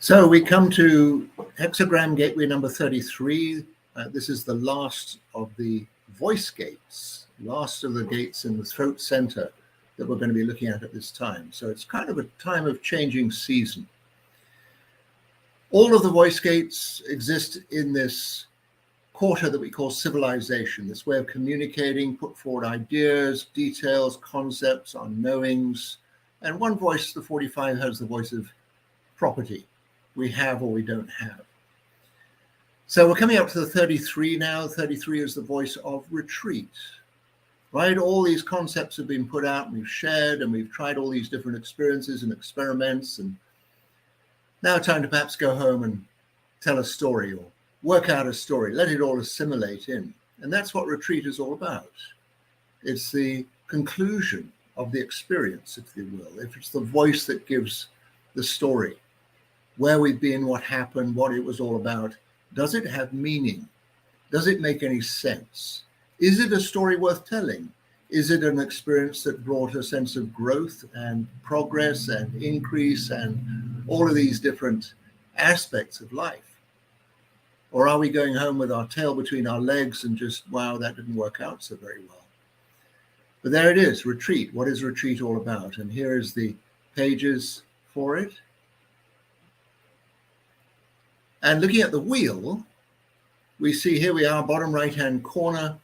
So we come to Hexagram gateway number 33. This is the last of the voice gates, last of the gates in the throat center that we're going to be looking at this time. So it's kind of a time of changing season. All of the voice gates exist in this quarter that we call civilization, this way of communicating, put forward ideas, details, concepts, our knowings. And one voice, the 45, has the voice of property. We have or we don't have. So we're coming up to the 33 now. 33 is the voice of retreat, right? All these concepts have been put out and we've shared and we've tried all these different experiences and experiments, and now time to perhaps go home and tell a story or work out a story, let it all assimilate in. And that's what retreat is all about. It's the conclusion of the experience, if you will. If it's the voice that gives the story, where we've been, what happened, what it was all about. Does it have meaning? Does it make any sense? Is it a story worth telling? Is it an experience that brought a sense of growth and progress and increase and all of these different aspects of life? Or are we going home with our tail between our legs and just, wow, that didn't work out so very well? But there it is, retreat. What is retreat all about? And here is the pages for it. And looking at the wheel, we see here we are, bottom right-hand corner.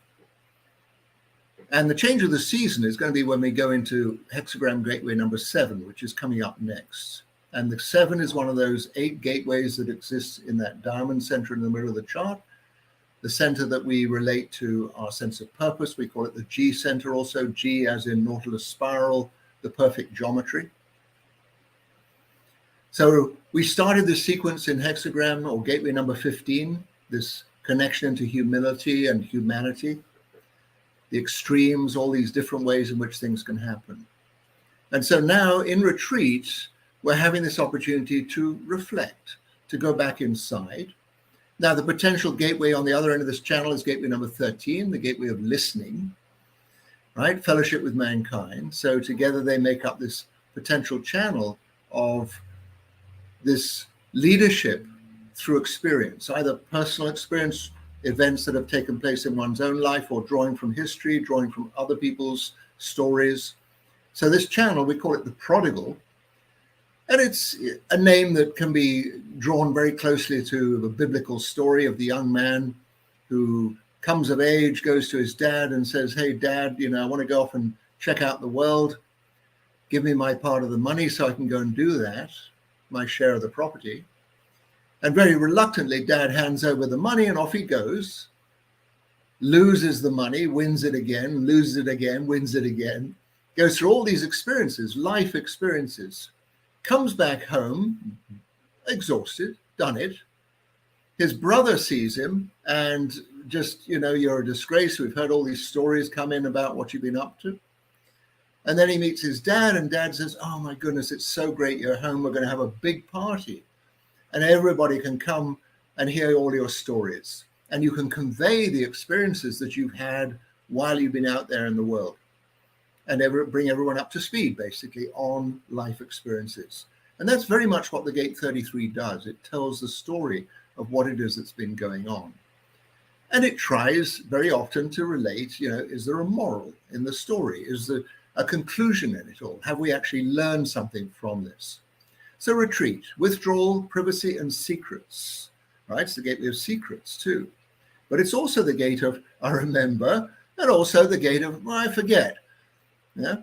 And the change of the season is going to be when we go into Hexagram gateway number 7, which is coming up next. And the 7 is one of those 8 gateways that exists in that diamond center in the middle of the chart. The center that we relate to our sense of purpose. We call it the G center also, G as in Nautilus spiral, the perfect geometry. So we started this sequence in Hexagram or gateway number 15, this connection to humility and humanity, the extremes, all these different ways in which things can happen. And so now in retreat, we're having this opportunity to reflect, to go back inside. Now, the potential gateway on the other end of this channel is gateway number 13, the gateway of listening, right? Fellowship with mankind. So together they make up this potential channel of this leadership through experience, either personal experience, events that have taken place in one's own life, or drawing from history, drawing from other people's stories. So this channel, we call it the prodigal. And it's a name that can be drawn very closely to the biblical story of the young man who comes of age, goes to his dad and says, hey, Dad, I want to go off and check out the world. Give me my part of the money so I can go and do that, my share of the property. And very reluctantly, Dad hands over the money and off he goes, loses the money, wins it again, loses it again, wins it again, goes through all these experiences, life experiences. Comes back home, exhausted, done it. His brother sees him and just, you're a disgrace. We've heard all these stories come in about what you've been up to. And then he meets his dad, and Dad says, oh my goodness, it's so great you're home. We're going to have a big party. And everybody can come and hear all your stories. And you can convey the experiences that you've had while you've been out there in the world. And bring everyone up to speed, basically, on life experiences. And that's very much what the Gate 33 does. It tells the story of what it is that's been going on. And it tries very often to relate, is there a moral in the story? Is there a conclusion in it all? Have we actually learned something from this? So retreat, withdrawal, privacy, and secrets, right? It's the gateway of secrets too. But it's also the gate of, I remember, and also the gate of, well, I forget. Yeah?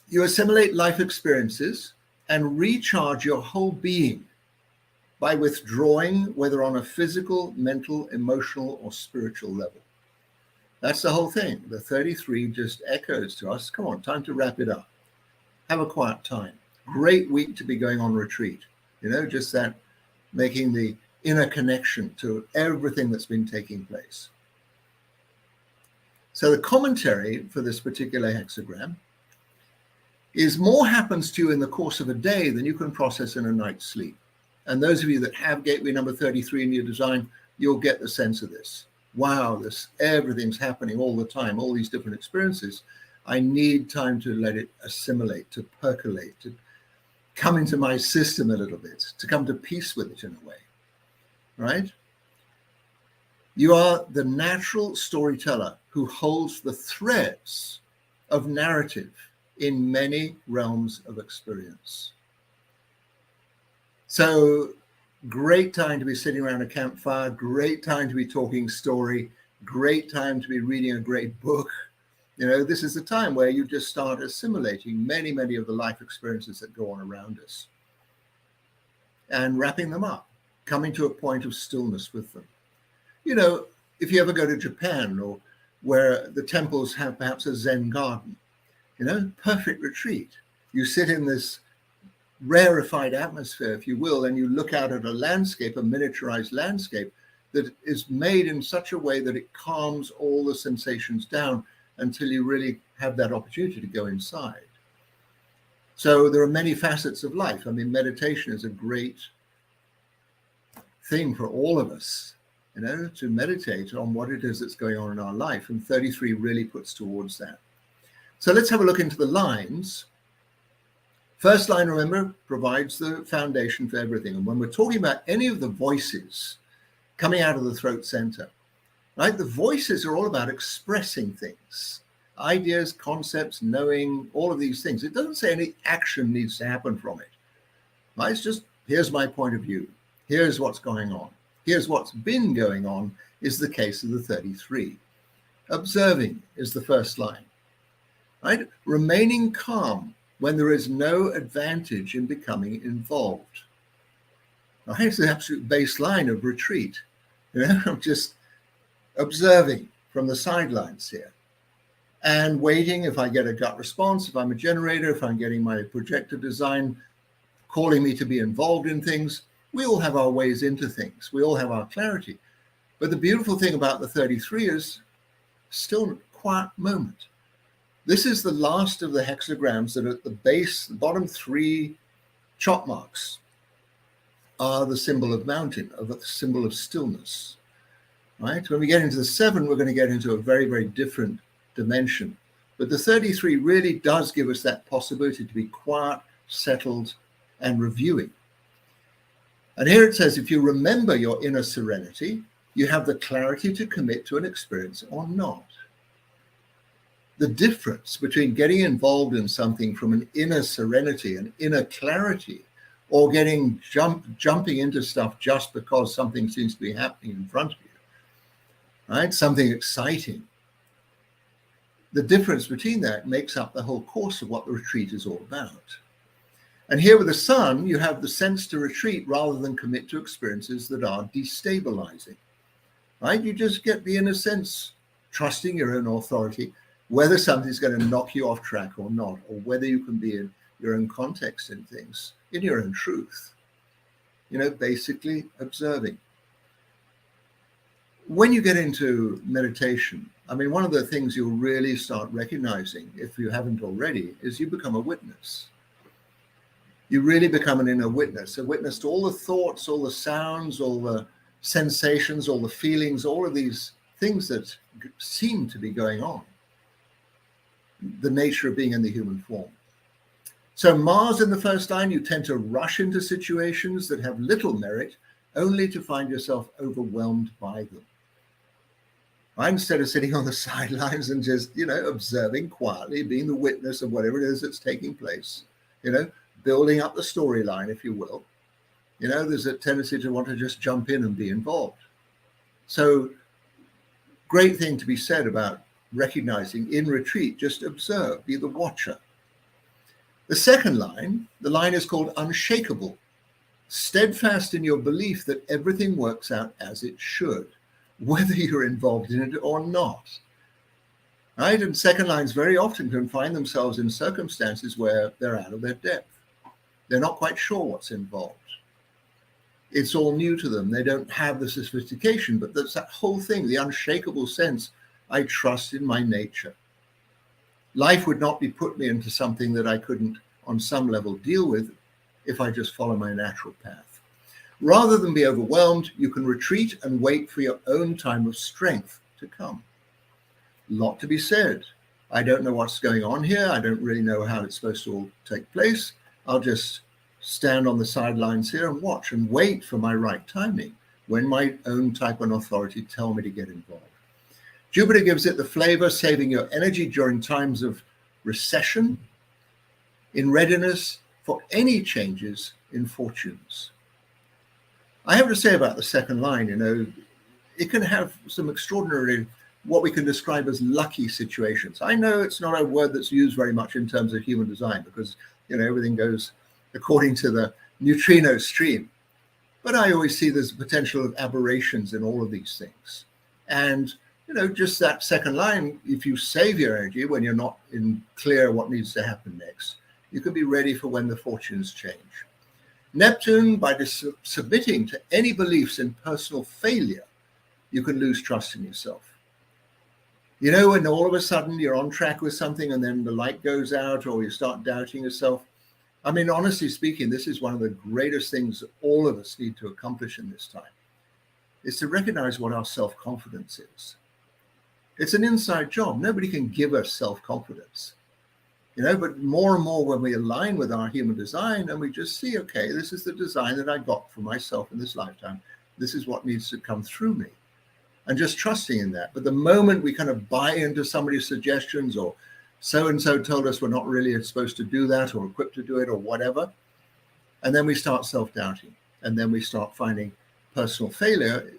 You assimilate life experiences and recharge your whole being by withdrawing, whether on a physical, mental, emotional, or spiritual level. That's the whole thing. The 33 just echoes to us. Come on, time to wrap it up. Have a quiet time. Great week to be going on retreat. Just that, making the inner connection to everything that's been taking place. So the commentary for this particular hexagram is more happens to you in the course of a day than you can process in a night's sleep. And those of you that have gateway number 33 in your design, you'll get the sense of this. Wow, everything's happening all the time, all these different experiences. I need time to let it assimilate, to percolate, to come into my system a little bit, to come to peace with it in a way, right? You are the natural storyteller who holds the threads of narrative in many realms of experience. So great time to be sitting around a campfire, great time to be talking story, great time to be reading a great book. This is the time where you just start assimilating many, many of the life experiences that go on around us and wrapping them up, coming to a point of stillness with them. If you ever go to Japan, or where the temples have perhaps a Zen garden, perfect retreat. You sit in this rarefied atmosphere, if you will, and you look out at a landscape, a miniaturized landscape that is made in such a way that it calms all the sensations down until you really have that opportunity to go inside. So there are many facets of life. I mean, meditation is a great thing for all of us, to meditate on what it is that's going on in our life. And 33 really puts towards that. So let's have a look into the lines. First line, remember, provides the foundation for everything. And when we're talking about any of the voices coming out of the throat center, right, the voices are all about expressing things, ideas, concepts, knowing, all of these things. It doesn't say any action needs to happen from it. Right? It's just, here's my point of view. Here's what's going on. Here's what's been going on is the case of the 33. Observing is the first line. Right? Remaining calm when there is no advantage in becoming involved. Right? It's the absolute baseline of retreat. I'm just observing from the sidelines here and waiting if I get a gut response, if I'm a generator, if I'm getting my projector design calling me to be involved in things. We all have our ways into things. We all have our clarity. But the beautiful thing about the 33 is still a quiet moment. This is the last of the hexagrams that are at the base. The bottom 3 chop marks are the symbol of mountain, of the symbol of stillness. Right? When we get into the 7, we're going to get into a very, very different dimension. But the 33 really does give us that possibility to be quiet, settled, and reviewing. And here it says, if you remember your inner serenity, you have the clarity to commit to an experience or not. The difference between getting involved in something from an inner serenity, an inner clarity, or getting jumping into stuff just because something seems to be happening in front of you, right? Something exciting. The difference between that makes up the whole course of what the retreat is all about. And here with the sun, you have the sense to retreat rather than commit to experiences that are destabilizing, right? You just get the inner sense, trusting your own authority, whether something's going to knock you off track or not, or whether you can be in your own context in things, in your own truth, basically observing. When you get into meditation, I mean, one of the things you'll really start recognizing, if you haven't already, is you become a witness. You really become an inner witness, a witness to all the thoughts, all the sounds, all the sensations, all the feelings, all of these things that seem to be going on. The nature of being in the human form. So Mars in the first line, you tend to rush into situations that have little merit, only to find yourself overwhelmed by them. Right? Instead of sitting on the sidelines and just, observing quietly, being the witness of whatever it is that's taking place, building up the storyline, if you will, there's a tendency to want to just jump in and be involved. So great thing to be said about recognizing in retreat, just observe, be the watcher. The second line, the line is called unshakable, steadfast in your belief that everything works out as it should, whether you're involved in it or not. Right? And second lines very often can find themselves in circumstances where they're out of their depth. They're not quite sure what's involved. It's all new to them. They don't have the sophistication, but there's that whole thing, the unshakable sense, I trust in my nature. Life would not be put me into something that I couldn't, on some level, deal with if I just follow my natural path. Rather than be overwhelmed, you can retreat and wait for your own time of strength to come. A lot to be said. I don't know what's going on here. I don't really know how it's supposed to all take place. I'll just stand on the sidelines here and watch and wait for my right timing when my own type and authority tell me to get involved. Jupiter gives it the flavor, saving your energy during times of recession, in readiness for any changes in fortunes. I have to say about the second line, it can have some extraordinary, what we can describe as lucky situations. I know it's not a word that's used very much in terms of human design because, everything goes according to the neutrino stream. But I always see there's a potential of aberrations in all of these things. And, just that second line, if you save your energy when you're not in clear what needs to happen next, you can be ready for when the fortunes change. Neptune, by submitting to any beliefs in personal failure, you can lose trust in yourself. When all of a sudden you're on track with something and then the light goes out or you start doubting yourself. I mean, honestly speaking, this is one of the greatest things that all of us need to accomplish in this time, is to recognize what our self-confidence is. It's an inside job. Nobody can give us self-confidence. But more and more when we align with our human design and we just see, okay, this is the design that I got for myself in this lifetime. This is what needs to come through me. And just trusting in that. But the moment we kind of buy into somebody's suggestions or so-and-so told us we're not really supposed to do that or equipped to do it or whatever, and then we start self-doubting and then we start finding personal failure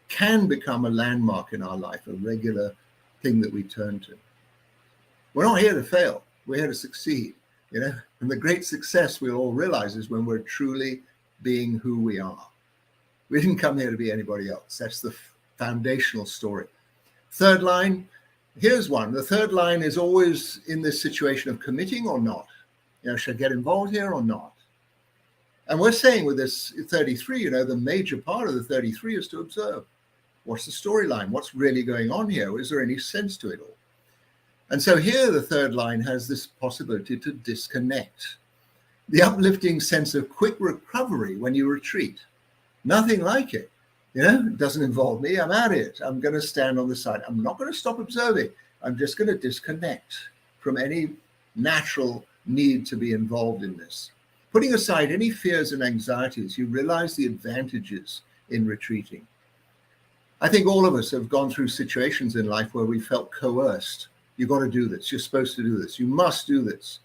can become a landmark in our life, a regular thing that we turn to. We're not here to fail. We're here to succeed, And the great success we all realize is when we're truly being who we are. We didn't come here to be anybody else. That's the foundational story. Third line, here's one. The third line is always in this situation of committing or not. Should I get involved here or not? And we're saying with this 33, the major part of the 33 is to observe. What's the storyline? What's really going on here? Is there any sense to it all? And so here the third line has this possibility to disconnect. The uplifting sense of quick recovery when you retreat. Nothing like it. It doesn't involve me. I'm at it. I'm going to stand on the side. I'm not going to stop observing. I'm just going to disconnect from any natural need to be involved in this. Putting aside any fears and anxieties, you realize the advantages in retreating. I think all of us have gone through situations in life where we felt coerced. You've got to do this. You're supposed to do this. You must do this.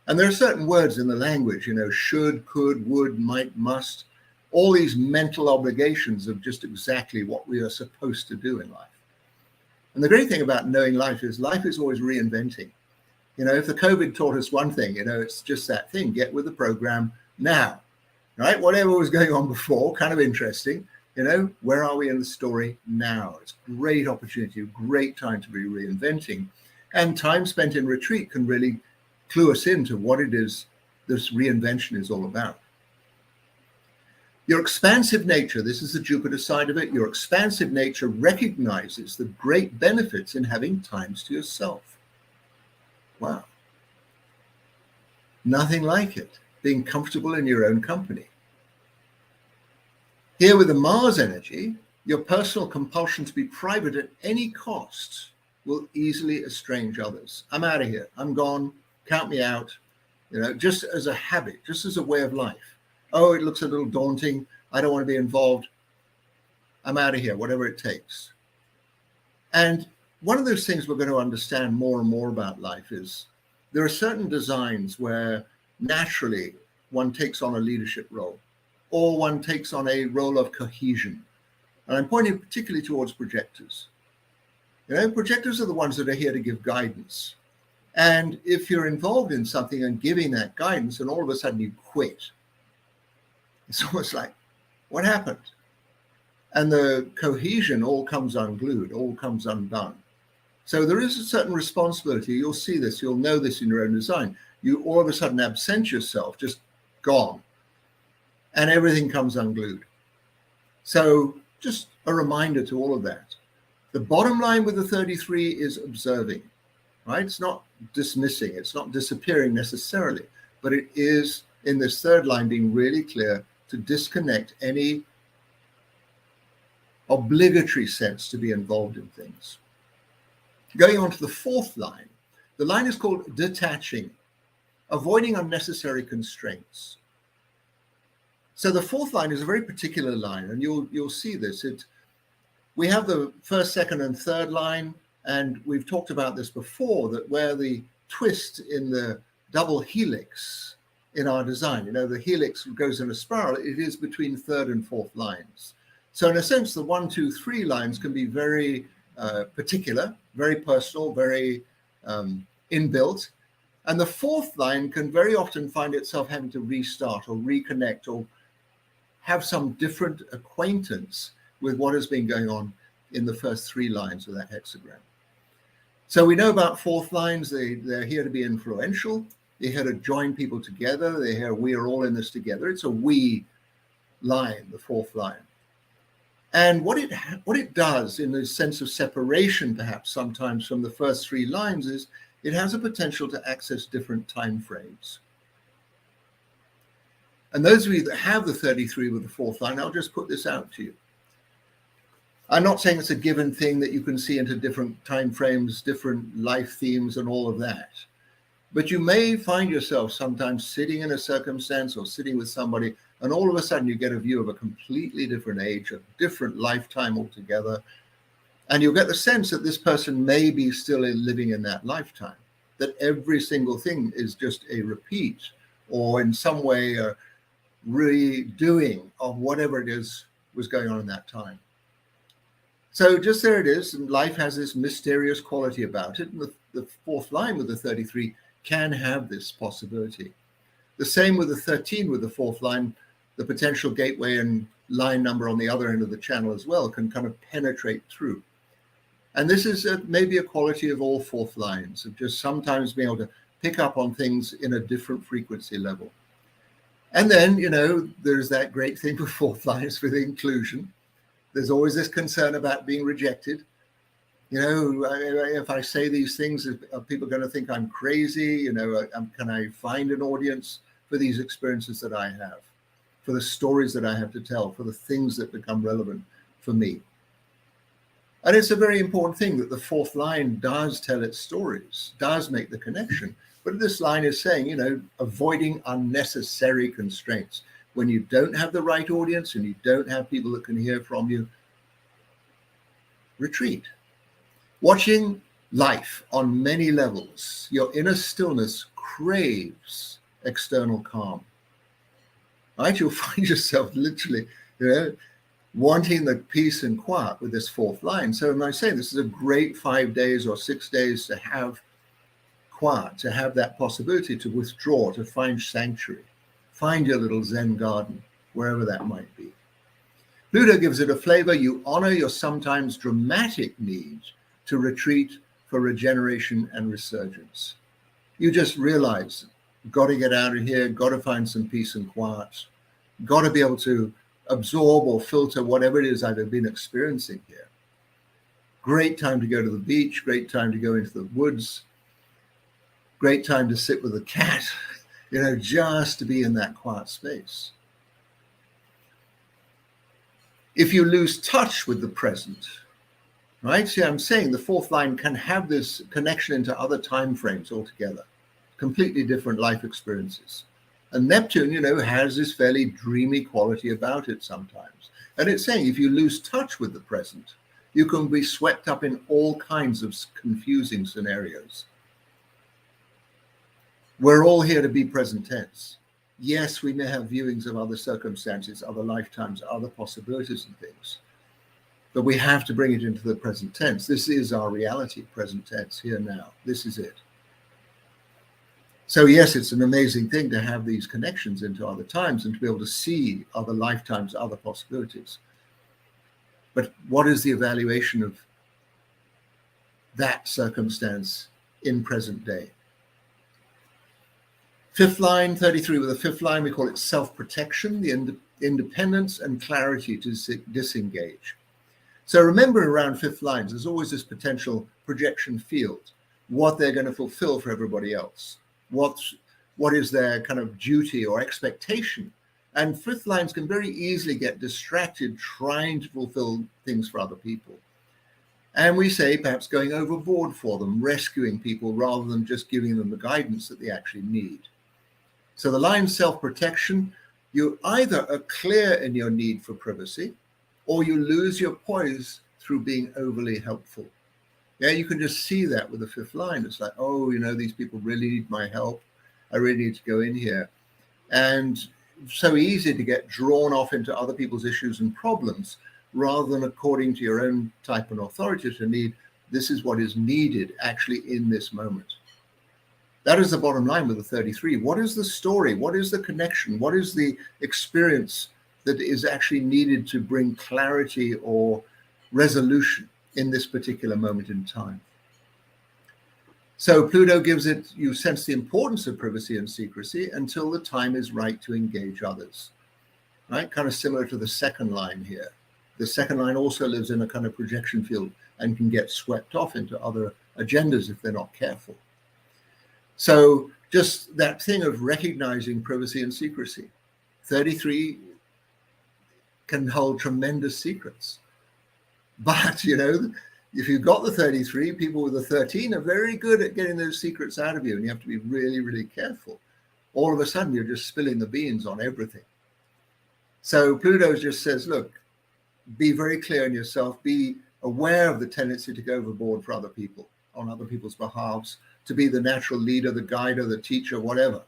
And there are certain words in the language, should, could, would, might, must, all these mental obligations of just exactly what we are supposed to do in life. And the great thing about knowing life is always reinventing. If the COVID taught us one thing, it's just that thing, get with the program now, right? Whatever was going on before, kind of interesting. Where are we in the story now? It's a great opportunity, a great time to be reinventing. And time spent in retreat can really clue us into what it is this reinvention is all about. Your expansive nature, this is the Jupiter side of it, your expansive nature recognizes the great benefits in having times to yourself. Wow. Nothing like it, being comfortable in your own company. Here with the Mars energy, your personal compulsion to be private at any cost will easily estrange others. I'm out of here. I'm gone. Count me out. Just as a habit, just as a way of life. Oh, it looks a little daunting. I don't want to be involved. I'm out of here, whatever it takes. And one of those things we're going to understand more and more about life is there are certain designs where naturally one takes on a leadership role or one takes on a role of cohesion. And I'm pointing particularly towards projectors. Projectors are the ones that are here to give guidance. And if you're involved in something and giving that guidance and all of a sudden you quit, it's almost like, what happened? And the cohesion all comes unglued, all comes undone. So there is a certain responsibility. You'll see this, you'll know this in your own design. You all of a sudden absent yourself, just gone. And everything comes unglued. So just a reminder to all of that. The bottom line with the 33 is observing, right? It's not dismissing, it's not disappearing necessarily, but it is in this third line being really clear to disconnect any obligatory sense to be involved in things. Going on to the fourth line, the line is called detaching, avoiding unnecessary constraints. So the fourth line is a very particular line, and you'll see this. We have the first, second, and third line, and we've talked about this before, that where the twist in the double helix in our design, the helix goes in a spiral, it is between third and fourth lines. So in a sense, the 1, 2, 3 lines can be very particular, very personal, very inbuilt. And the fourth line can very often find itself having to restart or reconnect or have some different acquaintance with what has been going on in the first 3 lines of that hexagram. So we know about fourth lines. They're here to be influential. They're here to join people together. They're here, we are all in this together. It's a we line, the fourth line. And what it does in the sense of separation, perhaps sometimes from the first 3 lines, is it has a potential to access different time frames. And those of you that have the 33 with the fourth line, I'll just put this out to you. I'm not saying it's a given thing that you can see into different time frames, different life themes and all of that. But you may find yourself sometimes sitting in a circumstance or sitting with somebody, and all of a sudden you get a view of a completely different age, a different lifetime altogether. And you'll get the sense that this person may be still living in that lifetime, that every single thing is just a repeat or in some way a redoing of whatever it is was going on in that time. So just there it is, and life has this mysterious quality about it. And the fourth line with the 33 can have this possibility. The same with the 13 with the fourth line, the potential gateway and line number on the other end of the channel as well can kind of penetrate through. And this is maybe a quality of all fourth lines, of just sometimes being able to pick up on things in a different frequency level. And then, there's that great thing with fourth lines with inclusion. There's always this concern about being rejected. If I say these things, are people going to think I'm crazy? Can I find an audience for these experiences that I have, for the stories that I have to tell, for the things that become relevant for me? And it's a very important thing that the fourth line does tell its stories, does make the connection. But this line is saying, avoiding unnecessary constraints. When you don't have the right audience and you don't have people that can hear from you, retreat. Watching life on many levels, your inner stillness craves external calm. Right? You'll find yourself literally, wanting the peace and quiet with this fourth line. So when I say this is a great 5 days or 6 days to have quiet, to have that possibility to withdraw, to find sanctuary, find your little Zen garden, wherever that might be. Pluto gives it a flavor. You honor your sometimes dramatic need to retreat for regeneration and resurgence. You just realize, got to get out of here, got to find some peace and quiet, got to be able to absorb or filter whatever it is I've been experiencing here. Great time to go to the beach, great time to go into the woods, great time to sit with a cat, just to be in that quiet space. If you lose touch with the present, right? See, I'm saying the fourth line can have this connection into other time frames altogether, completely different life experiences. And Neptune, has this fairly dreamy quality about it sometimes. And it's saying if you lose touch with the present, you can be swept up in all kinds of confusing scenarios. We're all here to be present tense. Yes, we may have viewings of other circumstances, other lifetimes, other possibilities and things. But we have to bring it into the present tense. This is our reality, present tense, here now. This is it. So yes, it's an amazing thing to have these connections into other times and to be able to see other lifetimes, other possibilities. But what is the evaluation of that circumstance in present day? Fifth line, 33 with the fifth line, we call it self-protection, the independence and clarity to disengage. So remember, around fifth lines, there's always this potential projection field, what they're going to fulfill for everybody else. What is their kind of duty or expectation? And fifth lines can very easily get distracted trying to fulfill things for other people. And we say perhaps going overboard for them, rescuing people rather than just giving them the guidance that they actually need. So the line self-protection, You either are clear in your need for privacy, or you lose your poise through being overly helpful. Yeah, you can just see that with the fifth line. It's like, oh, these people really need my help. I really need to go in here. And so easy to get drawn off into other people's issues and problems rather than according to your own type and authority to need, this is what is needed actually in this moment. That is the bottom line with the 33. What is the story? What is the connection? What is the experience that is actually needed to bring clarity or resolution in this particular moment in time? So Pluto gives it, you sense the importance of privacy and secrecy until the time is right to engage others, right? Kind of similar to the second line here. The second line also lives in a kind of projection field and can get swept off into other agendas if they're not careful. So just that thing of recognizing privacy and secrecy. 33 can hold tremendous secrets. But, if you've got the 33, people with the 13 are very good at getting those secrets out of you, and you have to be really, really careful. All of a sudden, you're just spilling the beans on everything. So Pluto just says, look, be very clear in yourself, be aware of the tendency to go overboard for other people, on other people's behalves, to be the natural leader, the guider, the teacher, whatever.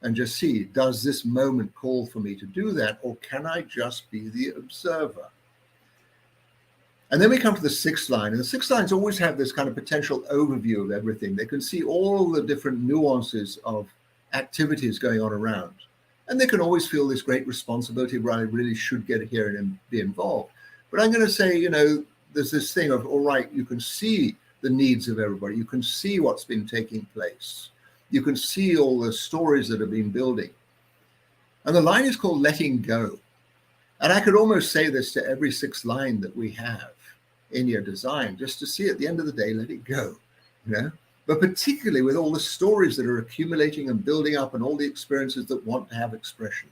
And just see, does this moment call for me to do that, or can I just be the observer? And then we come to the sixth line, and the sixth lines always have this kind of potential overview of everything. They can see all the different nuances of activities going on around. And they can always feel this great responsibility where I really should get here and be involved. But I'm going to say, there's this thing of, all right, you can see the needs of everybody. You can see what's been taking place. You can see all the stories that have been building. And the line is called letting go. And I could almost say this to every sixth line that we have in your design, just to see at the end of the day, let it go, But particularly with all the stories that are accumulating and building up and all the experiences that want to have expression.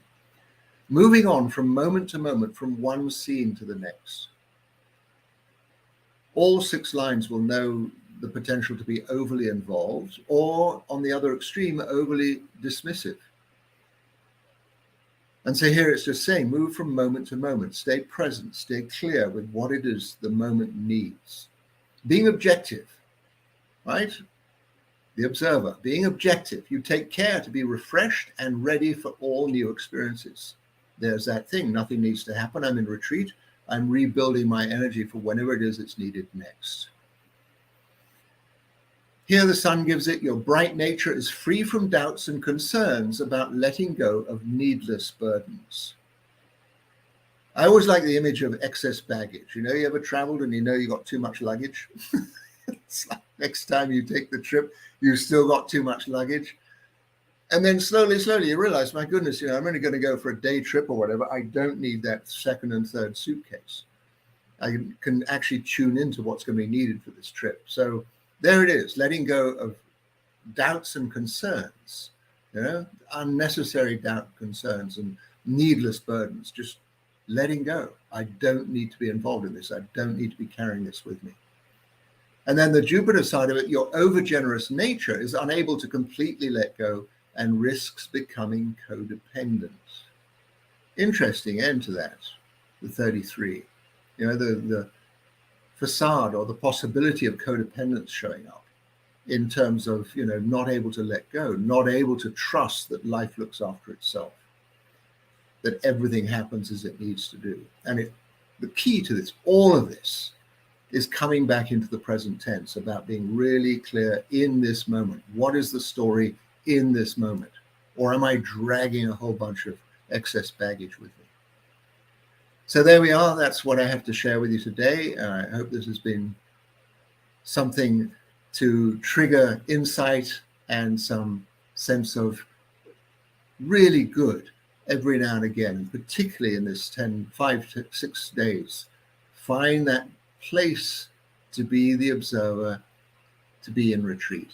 Moving on from moment to moment, from one scene to the next. All six lines will know the potential to be overly involved, or on the other extreme, overly dismissive. And so here it's just saying, move from moment to moment, stay present, stay clear with what it is the moment needs. Being objective, right? The observer, being objective. You take care to be refreshed and ready for all new experiences. There's that thing, nothing needs to happen. I'm in retreat. I'm rebuilding my energy for whenever it is it's needed next. Here the sun gives it, your bright nature is free from doubts and concerns about letting go of needless burdens. I always like the image of excess baggage. You ever traveled and you got too much luggage? It's like next time you take the trip, you've still got too much luggage. And then slowly you realize, my goodness, I'm only going to go for a day trip or whatever. I don't need that second and third suitcase. I can actually tune into what's going to be needed for this trip. So there it is, letting go of doubts and concerns, unnecessary doubt, concerns, and needless burdens. Just letting go. I don't need to be involved in this. I don't need to be carrying this with me. And then the Jupiter side of it, your overgenerous nature is unable to completely let go and risks becoming codependent. Interesting end to that, the 33. The facade or the possibility of codependence showing up in terms of, not able to let go, not able to trust that life looks after itself, that everything happens as it needs to do. And the key to this, all of this, is coming back into the present tense about being really clear in this moment. What is the story in this moment? Or am I dragging a whole bunch of excess baggage with me? So there we are. That's what I have to share with you today. I hope this has been something to trigger insight and some sense of really good every now and again, and particularly in this 5 to 6 days. Find that place to be the observer, to be in retreat.